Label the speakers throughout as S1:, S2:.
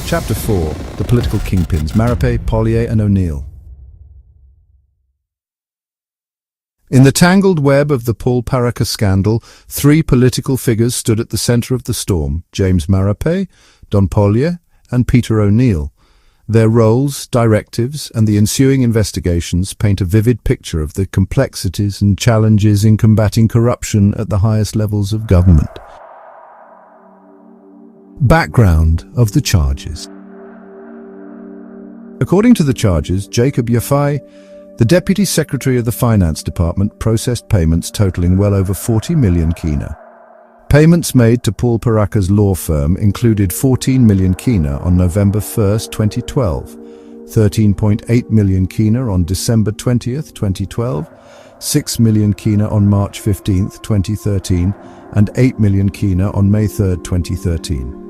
S1: Chapter 4. The Political Kingpins, MARAPE, POLYE and O'Neill. In the tangled web of the Paul Paraka scandal, three political figures stood at the centre of the storm: James MARAPE, Don POLYE and Peter O'Neill. Their roles, directives and the ensuing investigations paint a vivid picture of the complexities and challenges in combating corruption at the highest levels of government. Background of the charges. According to the charges, Jacob Yafai, the Deputy Secretary of the Finance Department, processed payments totaling well over 40 million kina. Payments made to Paul Paraka's law firm included 14 million kina on November 1, 2012, 13.8 million kina on December 20, 2012, 6 million kina on March 15, 2013, and 8 million kina on May 3, 2013.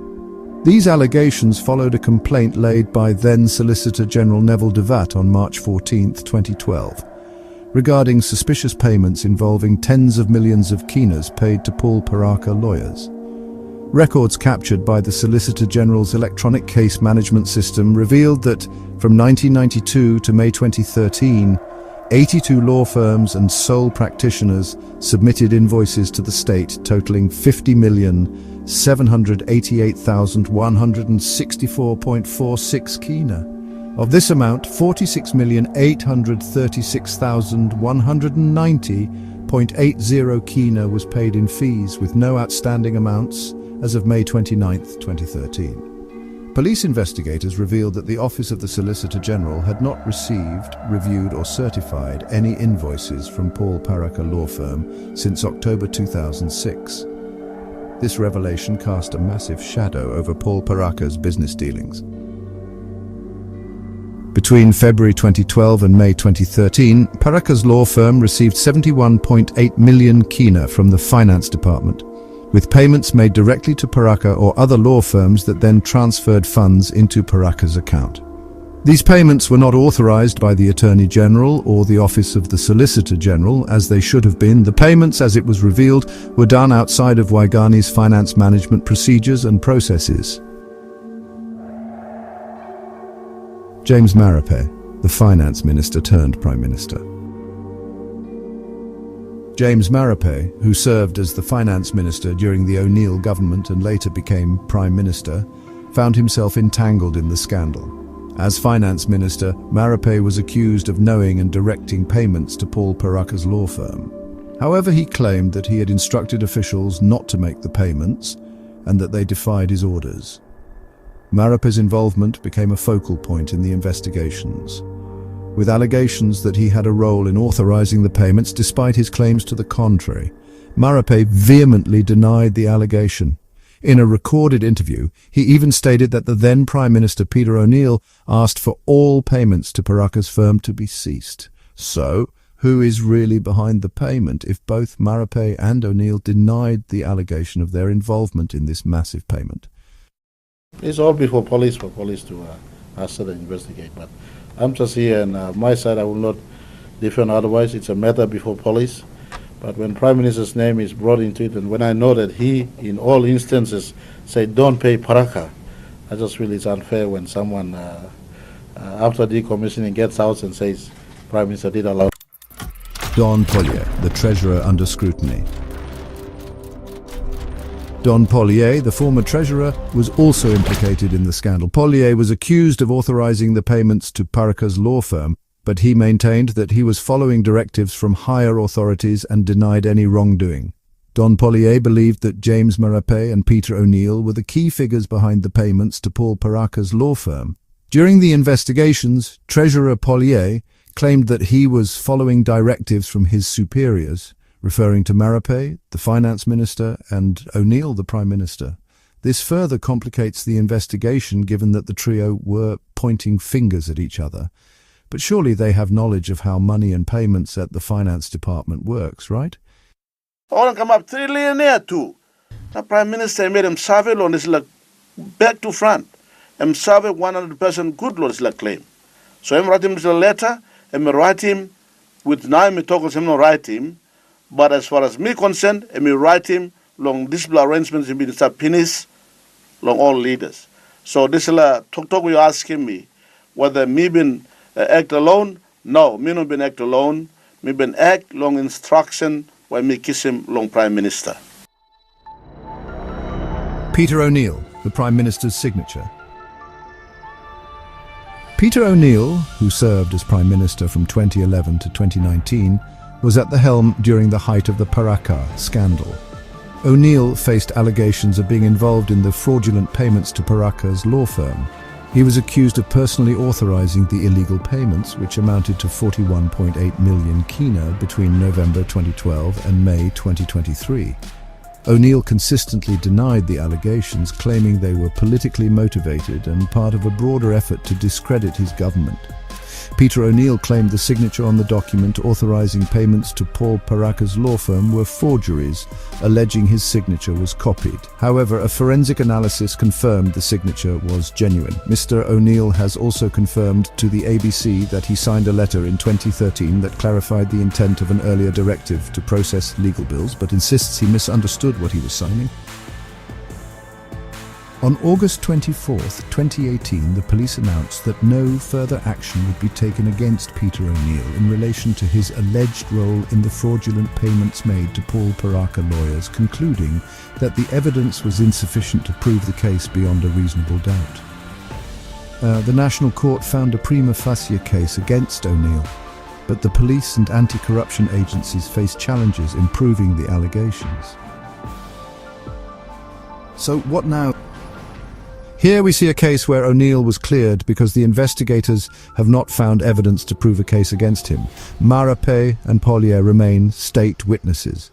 S1: These allegations followed a complaint laid by then Solicitor General Neville Devat on March 14, 2012, regarding suspicious payments involving tens of millions of kinas paid to Paul Paraka lawyers. Records captured by the Solicitor General's electronic case management system revealed that from 1992 to May 2013, 82 law firms and sole practitioners submitted invoices to the state totaling 50,788,164.46 kina. Of this amount, 46,836,190.80 kina was paid in fees, with no outstanding amounts as of May 29, 2013. Police investigators revealed that the Office of the Solicitor General had not received, reviewed or certified any invoices from Paul Paraka law firm since October 2006. This revelation cast a massive shadow over Paul Paraka's business dealings. Between February 2012 and May 2013, Paraka's law firm received 71.8 million kina from the Finance Department, with payments made directly to Paraka or other law firms that then transferred funds into Paraka's account. These payments were not authorized by the Attorney General or the Office of the Solicitor General, as they should have been. The payments, as it was revealed, were done outside of Waigani's finance management procedures and processes. James MARAPE, the Finance Minister turned Prime Minister. James MARAPE, who served as the Finance Minister during the O'Neill government and later became Prime Minister, found himself entangled in the scandal. As Finance Minister, MARAPE was accused of knowing and directing payments to Paul Paraka's law firm. However, he claimed that he had instructed officials not to make the payments and that they defied his orders. MARAPE's involvement became a focal point in the investigations, with allegations that he had a role in authorizing the payments despite his claims to the contrary. MARAPE vehemently denied the allegation. In a recorded interview, he even stated that the then Prime Minister Peter O'Neill asked for all payments to Paraka's firm to be ceased. So, who is really behind the payment if both MARAPE and O'Neill denied the allegation of their involvement in this massive payment?
S2: It's all before police for police to answer and investigate, but I'm just here, and my side I will not defend otherwise. It's a matter before police. But when Prime Minister's name is brought into it, and when I know that he, in all instances, said don't pay Paraka, I just feel it's unfair when someone, after decommissioning, gets out and says Prime Minister did allow.
S1: Don POLYE, the Treasurer under scrutiny. Don POLYE, the former treasurer, was also implicated in the scandal. POLYE was accused of authorizing the payments to Paraka's law firm, but he maintained that he was following directives from higher authorities and denied any wrongdoing. Don POLYE believed that James MARAPE and Peter O'Neill were the key figures behind the payments to Paul Paraka's law firm. During the investigations, Treasurer POLYE claimed that he was following directives from his superiors, referring to MARAPE, the Finance Minister, and O'Neill, the Prime Minister. This further complicates the investigation, given that the trio were pointing fingers at each other. But surely they have knowledge of how money and payments at the Finance Department works, right?
S3: Orang come up trillionaire too. The Prime Minister made him serve on this like back to front. Him serve 100% good law is like claim. So I'm writing him a letter, I'm write him with now me talk him no write him. But as far as me concerned, I may write him long discipline arrangements in Minister Pinis, long all leaders. So this is a talk you asking me whether me been act alone. No, me no been act alone. Me been act long instruction when me kiss him long Prime Minister.
S1: Peter O'Neill, the Prime Minister's signature. Peter O'Neill, who served as Prime Minister from 2011 to 2019, was at the helm during the height of the Paraka scandal. O'Neill faced allegations of being involved in the fraudulent payments to Paraka's law firm. He was accused of personally authorizing the illegal payments, which amounted to 41.8 million kina between November 2012 and May 2023. O'Neill consistently denied the allegations, claiming they were politically motivated and part of a broader effort to discredit his government. Peter O'Neill claimed the signature on the document authorizing payments to Paul Paraka's law firm were forgeries, alleging his signature was copied. However, a forensic analysis confirmed the signature was genuine. Mr. O'Neill has also confirmed to the ABC that he signed a letter in 2013 that clarified the intent of an earlier directive to process legal bills, but insists he misunderstood what he was signing. On August 24, 2018, the police announced that no further action would be taken against Peter O'Neill in relation to his alleged role in the fraudulent payments made to Paul Paraka lawyers, concluding that the evidence was insufficient to prove the case beyond a reasonable doubt. The National Court found a prima facie case against O'Neill, but the police and anti-corruption agencies face challenges in proving the allegations. So what now? Here we see a case where O'Neill was cleared because the investigators have not found evidence to prove a case against him. MARAPE and POLYE remain state witnesses.